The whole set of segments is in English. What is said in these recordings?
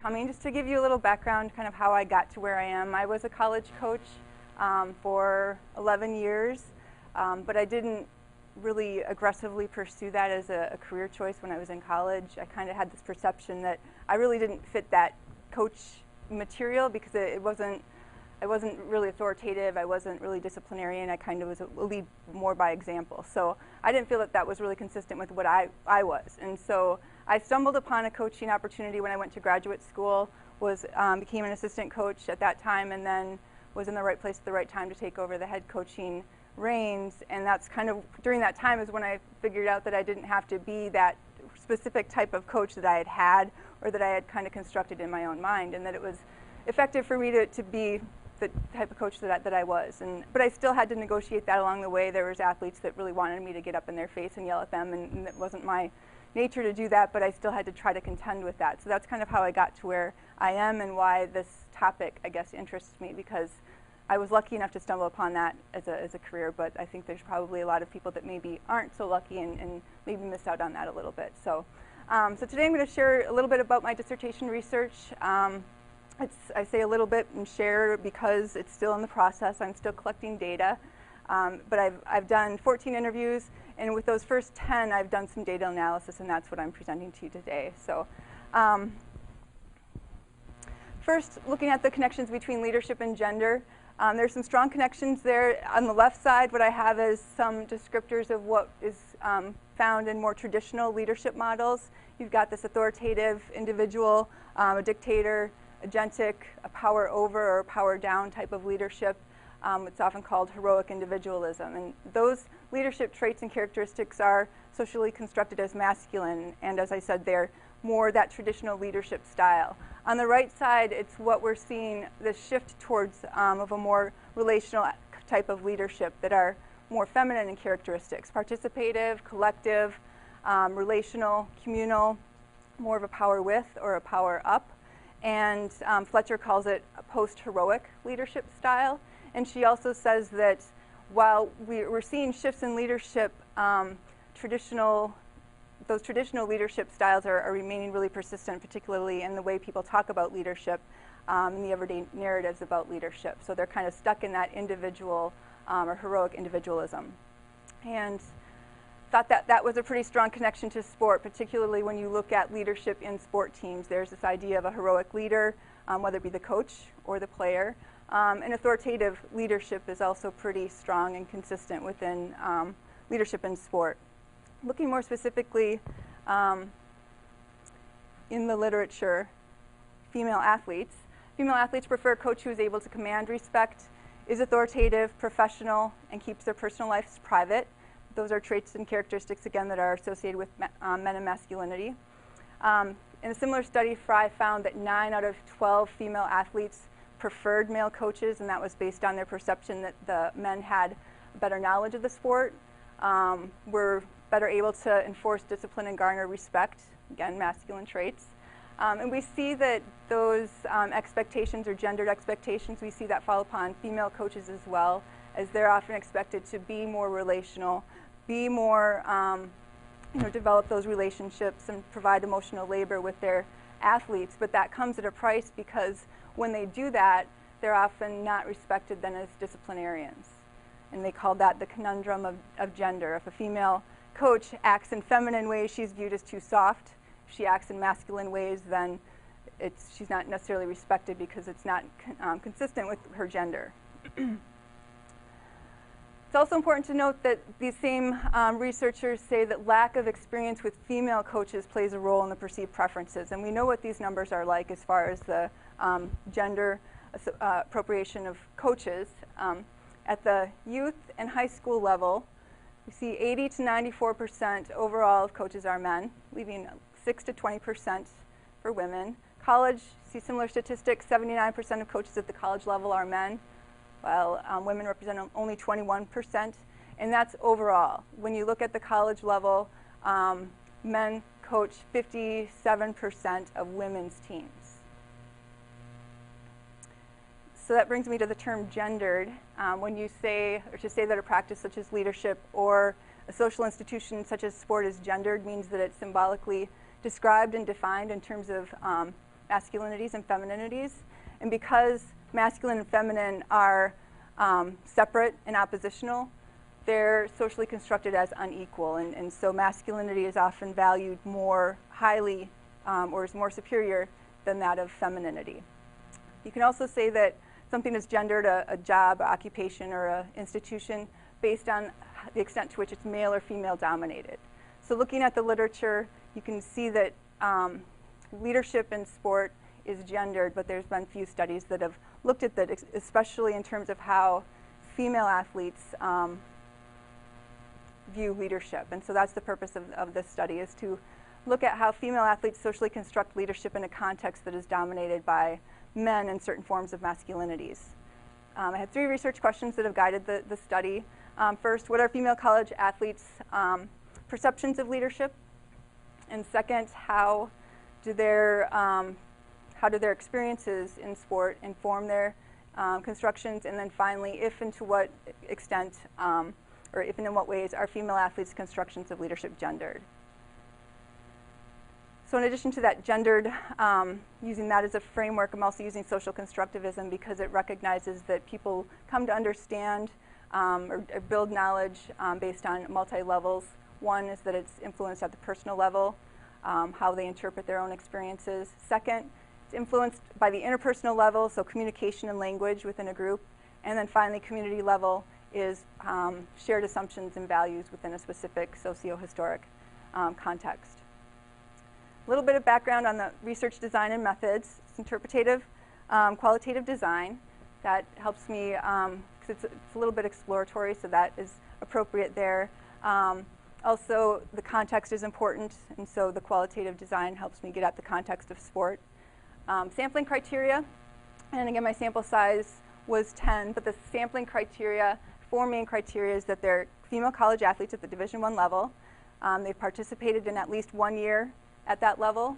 coming. Just to give you a little background, kind of how I got to where I am. I was a college coach for 11 years, but I didn't really aggressively pursue that as a career choice when I was in college. I kind of had this perception that I really didn't fit that coach material because I wasn't really authoritative, I wasn't really disciplinarian, I kind of was a lead more by example. So I didn't feel that that was really consistent with what I was. And so I stumbled upon a coaching opportunity when I went to graduate school, became an assistant coach at that time, and then was in the right place at the right time to take over the head coaching reins. And that's kind of, during that time is when I figured out that I didn't have to be that specific type of coach that I had had or that I had kind of constructed in my own mind, and that it was effective for me to be the type of coach that I was. But I still had to negotiate that along the way. There was athletes that really wanted me to get up in their face and yell at them, and it wasn't my nature to do that, but I still had to try to contend with that. So that's kind of how I got to where I am and why this topic, I guess, interests me, because I was lucky enough to stumble upon that as a career, but I think there's probably a lot of people that maybe aren't so lucky and maybe missed out on that a little bit. So today I'm going to share a little bit about my dissertation research. I say a little bit and share because it's still in the process. I'm still collecting data. But I've done 14 interviews, and with those first 10, I've done some data analysis, and that's what I'm presenting to you today. So first, looking at the connections between leadership and gender, there's some strong connections there. On the left side, what I have is some descriptors of what is found in more traditional leadership models. You've got this authoritative individual, a dictator, agentic, a power over or power down type of leadership. It's often called heroic individualism. And those leadership traits and characteristics are socially constructed as masculine, and as I said, they're more that traditional leadership style. On the right side, it's what we're seeing, the shift towards of a more relational type of leadership that are more feminine in characteristics, participative, collective, relational, communal, more of a power with or a power up. And Fletcher calls it a post-heroic leadership style. And she also says that while we're seeing shifts in leadership, those traditional leadership styles are remaining really persistent, particularly in the way people talk about leadership in the everyday narratives about leadership. So they're kind of stuck in that individual or heroic individualism. And thought that that was a pretty strong connection to sport, particularly when you look at leadership in sport teams. There's this idea of a heroic leader, whether it be the coach or the player. And authoritative leadership is also pretty strong and consistent within leadership in sport. Looking more specifically in the literature, female athletes prefer a coach who is able to command respect, is authoritative, professional, and keeps their personal lives private. Those are traits and characteristics, again, that are associated with men and masculinity. In a similar study, Fry found that 9 out of 12 female athletes preferred male coaches, and that was based on their perception that the men had better knowledge of the sport, were better able to enforce discipline and garner respect, again, masculine traits. And we see that those expectations or gendered expectations, we see that fall upon female coaches as well, as they're often expected to be more relational, be more, develop those relationships and provide emotional labor with their athletes. But that comes at a price, because when they do that, they're often not respected then as disciplinarians. And they call that the conundrum of gender. If a female coach acts in feminine ways, she's viewed as too soft. If she acts in masculine ways, then she's not necessarily respected because it's not consistent with her gender. It's also important to note that these same researchers say that lack of experience with female coaches plays a role in the perceived preferences. And we know what these numbers are like as far as the gender appropriation of coaches. At the youth and high school level, we see 80 to 94% overall of coaches are men, leaving 6 to 20% for women. College, see similar statistics, 79% of coaches at the college level are men, while women represent only 21%, and that's overall. When you look at the college level, men coach 57% of women's teams. So that brings me to the term gendered. When you say, or to say that a practice such as leadership or a social institution such as sport is gendered, means that it's symbolically described and defined in terms of masculinities and femininities. And because masculine and feminine are separate and oppositional, they're socially constructed as unequal. And so masculinity is often valued more highly or is more superior than that of femininity. You can also say that something is gendered, a job, an occupation, or an institution, based on the extent to which it's male or female dominated. So looking at the literature, you can see that leadership in sport is gendered, but there's been few studies that have looked at that, especially in terms of how female athletes view leadership. And so that's the purpose of this study, is to look at how female athletes socially construct leadership in a context that is dominated by men and certain forms of masculinities. I had 3 research questions that have guided the study. First, what are female college athletes' perceptions of leadership? And second, how do their experiences in sport inform their constructions? And then finally, if and to what extent, or if and in what ways, are female athletes' constructions of leadership gendered? So in addition to that gendered, using that as a framework, I'm also using social constructivism because it recognizes that people come to understand or build knowledge based on multi-levels. One is that it's influenced at the personal level, how they interpret their own experiences. Second, it's influenced by the interpersonal level, so communication and language within a group. And then finally, community level is shared assumptions and values within a specific socio-historic context. A little bit of background on the research design and methods. It's interpretative, qualitative design. That helps me, because it's a little bit exploratory, so that is appropriate there. Also, the context is important, and so the qualitative design helps me get at the context of sport. Sampling criteria, and again, my sample size was 10, but the sampling criteria, 4 main criteria, is that they're female college athletes at the Division I level. They've participated in at least 1 year at that level,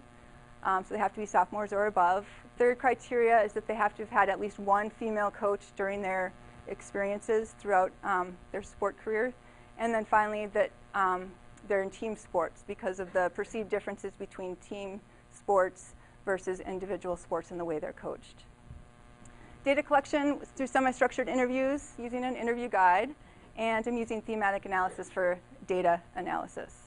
so they have to be sophomores or above. Third criteria is that they have to have had at least 1 female coach during their experiences throughout their sport career. And then finally, that they're in team sports because of the perceived differences between team sports versus individual sports in the way they're coached. Data collection through semi-structured interviews using an interview guide, and I'm using thematic analysis for data analysis.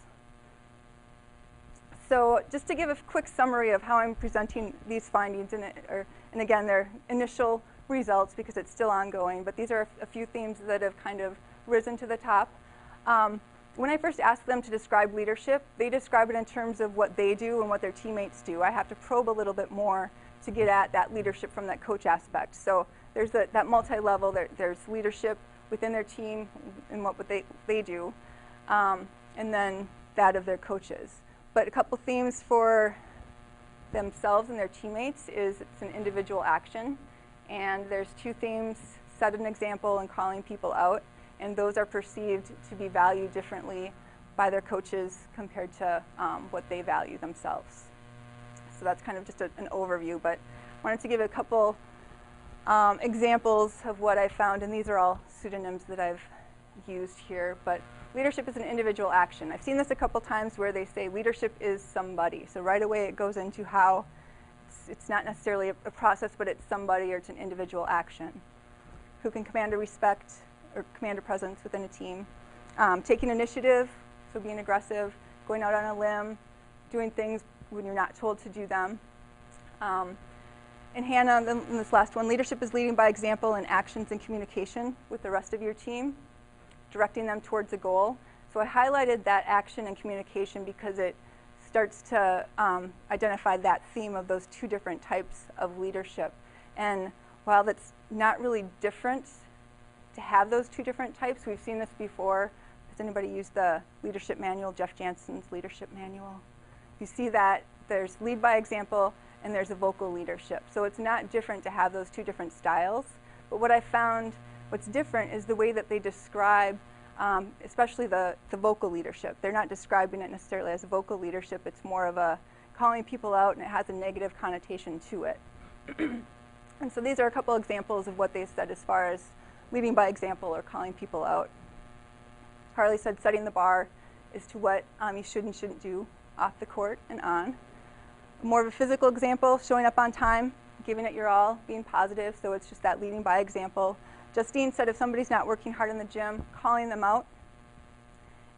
So just to give a quick summary of how I'm presenting these findings, and again, they're initial results because it's still ongoing, but these are a few themes that have kind of risen to the top. When I first asked them to describe leadership, they describe it in terms of what they do and what their teammates do. I have to probe a little bit more to get at that leadership from that coach aspect. So there's that multi-level, there's leadership within their team and what they do, and then that of their coaches. But a couple themes for themselves and their teammates is it's an individual action, and there's 2 themes, set an example and calling people out, and those are perceived to be valued differently by their coaches compared to what they value themselves. So that's kind of just an overview, but I wanted to give a couple examples of what I found, and these are all pseudonyms that I've used here, but leadership is an individual action. I've seen this a couple times where they say leadership is somebody. So right away it goes into how it's not necessarily a process, but it's somebody or it's an individual action. Who can command a respect or command a presence within a team. Taking initiative, so being aggressive, going out on a limb, doing things when you're not told to do them. And Hannah, in this last one, leadership is leading by example in actions and communication with the rest of your team, directing them towards a goal. So I highlighted that action and communication because it starts to identify that theme of those 2 different types of leadership. And while that's not really different to have those 2 different types, we've seen this before. Has anybody used the leadership manual, Jeff Jansen's leadership manual? You see that there's lead by example and there's a vocal leadership. So it's not different to have those 2 different styles. But what I found, what's different is the way that they describe, especially the vocal leadership. They're not describing it necessarily as a vocal leadership. It's more of a calling people out, and it has a negative connotation to it. And so these are a couple examples of what they said as far as leading by example or calling people out. Harley said setting the bar as to what you should and shouldn't do off the court and on. More of a physical example, showing up on time, giving it your all, being positive, so it's just that leading by example. Justine said if somebody's not working hard in the gym, calling them out.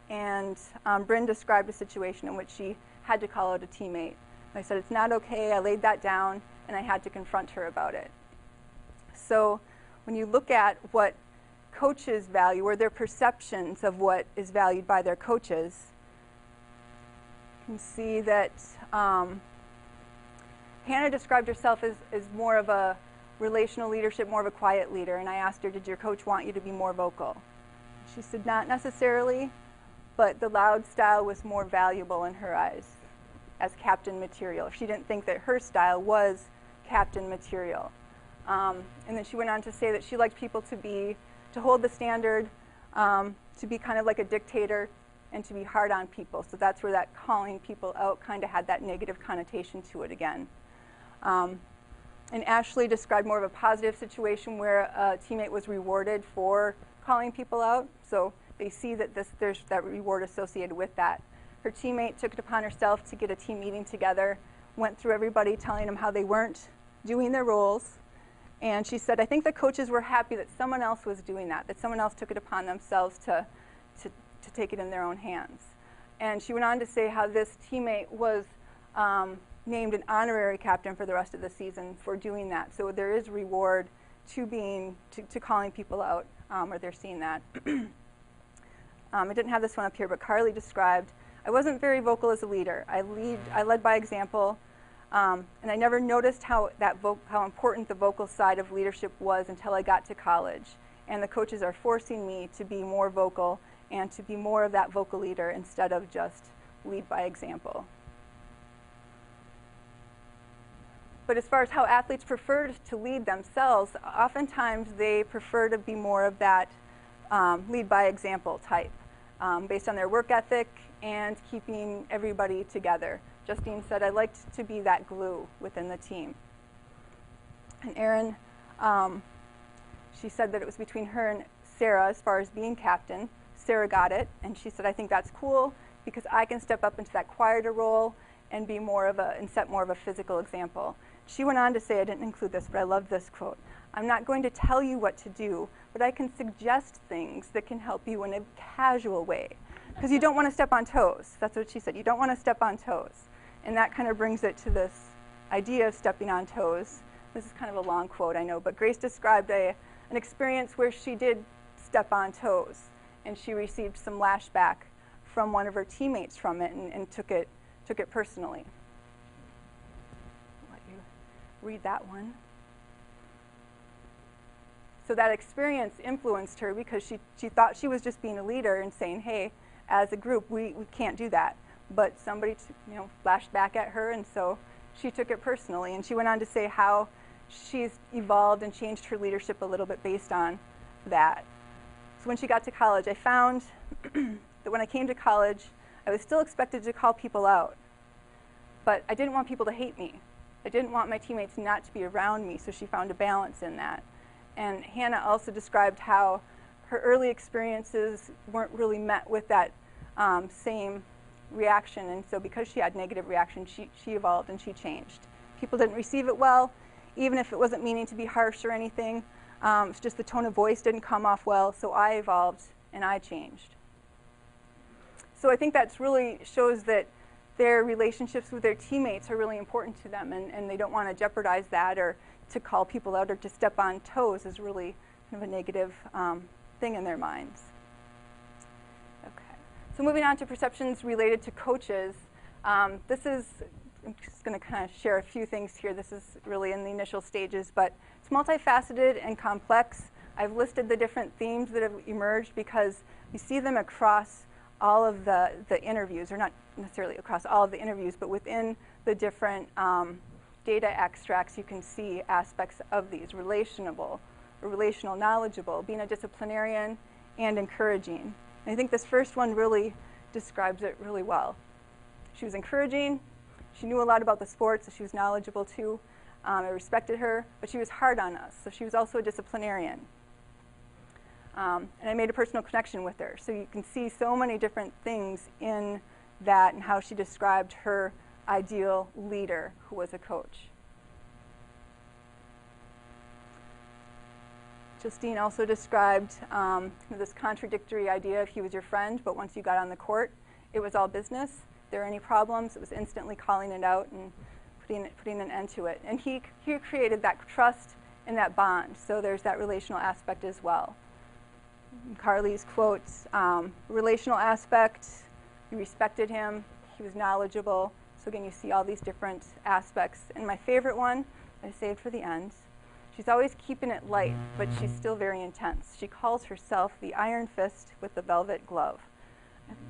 And Bryn described a situation in which she had to call out a teammate. And I said, it's not okay, I laid that down, and I had to confront her about it. So when you look at what coaches value, or their perceptions of what is valued by their coaches, you can see that Hannah described herself as more of a relational leadership, more of a quiet leader, and I asked her, did your coach want you to be more vocal? She said, not necessarily, but the loud style was more valuable in her eyes as captain material. She didn't think that her style was captain material. And then she went on to say that she liked people to hold the standard, to be kind of like a dictator, and to be hard on people. So that's where that calling people out kind of had that negative connotation to it again. And Ashley described more of a positive situation where a teammate was rewarded for calling people out. So they see that there's that reward associated with that. Her teammate took it upon herself to get a team meeting together, went through everybody telling them how they weren't doing their roles. And she said, I think the coaches were happy that someone else was doing that someone else took it upon themselves to take it in their own hands. And she went on to say how this teammate was named an honorary captain for the rest of the season for doing that. So there is reward to calling people out, or they're seeing that. I didn't have this one up here, but Carly described, I wasn't very vocal as a leader. I led by example, and I never noticed how important the vocal side of leadership was until I got to college. And the coaches are forcing me to be more vocal and to be more of that vocal leader instead of just lead by example. But as far as how athletes prefer to lead themselves, oftentimes they prefer to be more of that lead by example type, based on their work ethic and keeping everybody together. Justine said, I liked to be that glue within the team. And Erin, she said that it was between her and Sarah as far as being captain. Sarah got it, and she said, I think that's cool because I can step up into that quieter role and be and set more of a physical example. She went on to say, I didn't include this, but I love this quote. I'm not going to tell you what to do, but I can suggest things that can help you in a casual way. Because you don't want to step on toes. That's what she said. You don't want to step on toes. And that kind of brings it to this idea of stepping on toes. This is kind of a long quote, I know, but Grace described an experience where she did step on toes, and she received some lashback from one of her teammates from it and took it personally. I'll let you read that one. So that experience influenced her because she thought she was just being a leader and saying, hey, as a group, we can't do that. But somebody flashed back at her, and so she took it personally. And she went on to say how she's evolved and changed her leadership a little bit based on that. So when she got to college, I found that when I came to college, I was still expected to call people out. But I didn't want people to hate me. I didn't want my teammates not to be around me, so she found a balance in that. And Hannah also described how her early experiences weren't really met with that same reaction, and so because she had negative reaction, she evolved and she changed. People didn't receive it well, even if it wasn't meaning to be harsh or anything. It's just the tone of voice didn't come off well, so I evolved and I changed. So I think that really shows that their relationships with their teammates are really important to them, and they don't want to jeopardize that, or to call people out or to step on toes is really kind of a negative thing in their minds. Okay. So moving on to perceptions related to coaches. I'm just going to kind of share a few things here. This is really in the initial stages, but it's multifaceted and complex. I've listed the different themes that have emerged because you see them across all of the interviews, or not necessarily across all of the interviews, but within the different data extracts, you can see aspects of these: relational, knowledgeable, being a disciplinarian, and encouraging. And I think this first one really describes it really well. She was encouraging. She knew a lot about the sport, so she was knowledgeable too. I respected her, but she was hard on us, so she was also a disciplinarian. And I made a personal connection with her. So you can see so many different things in that and how she described her ideal leader who was a coach. Justine also described this contradictory idea of he was your friend, but once you got on the court, it was all business. If there were any problems, it was instantly calling it out and putting an end to it. And he created that trust and that bond, so there's that relational aspect as well. Carly's quotes, relational aspect, you respected him, he was knowledgeable. So again, you see all these different aspects. And my favorite one, I saved for the end, she's always keeping it light, but she's still very intense. She calls herself the iron fist with the velvet glove.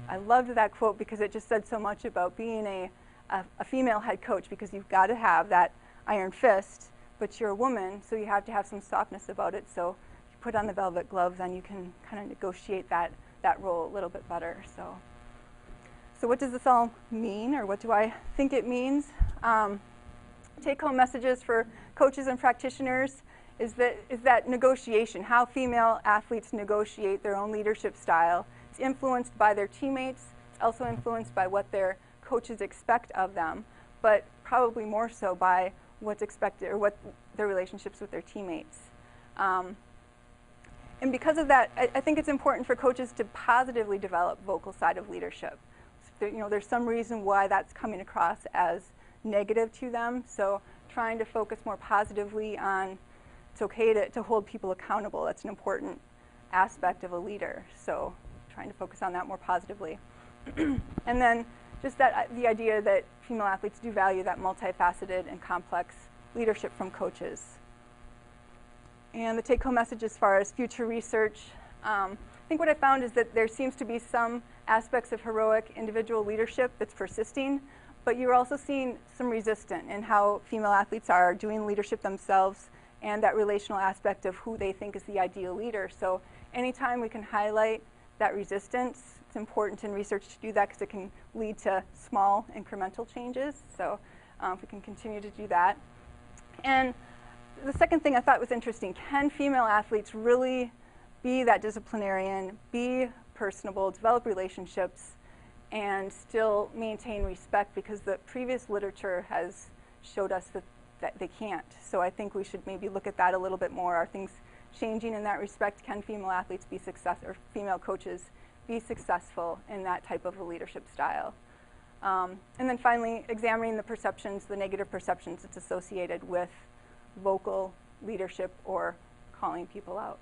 I loved that quote because it just said so much about being a female head coach, because you've got to have that iron fist, but you're a woman, so you have to have some softness about it. So you put on the velvet glove, then you can kind of negotiate that role a little bit better. So what does this all mean, or what do I think it means? Take-home messages for coaches and practitioners is that negotiation, how female athletes negotiate their own leadership style. It's influenced by their teammates. It's also influenced by what their coaches expect of them, but probably more so by what's expected, or what their relationships with their teammates. And because of that, I think it's important for coaches to positively develop vocal side of leadership. So there's some reason why that's coming across as negative to them, so trying to focus more positively on it's okay to hold people accountable. That's an important aspect of a leader, so trying to focus on that more positively. And then just the idea that female athletes do value that multifaceted and complex leadership from coaches. And the take-home message as far as future research, I think what I found is that there seems to be some aspects of heroic individual leadership that's persisting, but you're also seeing some resistance in how female athletes are doing leadership themselves, and that relational aspect of who they think is the ideal leader. So anytime we can highlight that resistance, it's important in research to do that, because it can lead to small incremental changes. So if we can continue to do that. And the second thing I thought was interesting, can female athletes really be that disciplinarian, be personable, develop relationships, and still maintain respect? Because the previous literature has showed us that they can't. So I think we should maybe look at that a little bit more. Are things changing in that respect? Can female athletes be successful, or female coaches be successful in that type of a leadership style? And then finally, examining the perceptions, the negative perceptions that's associated with vocal leadership or calling people out.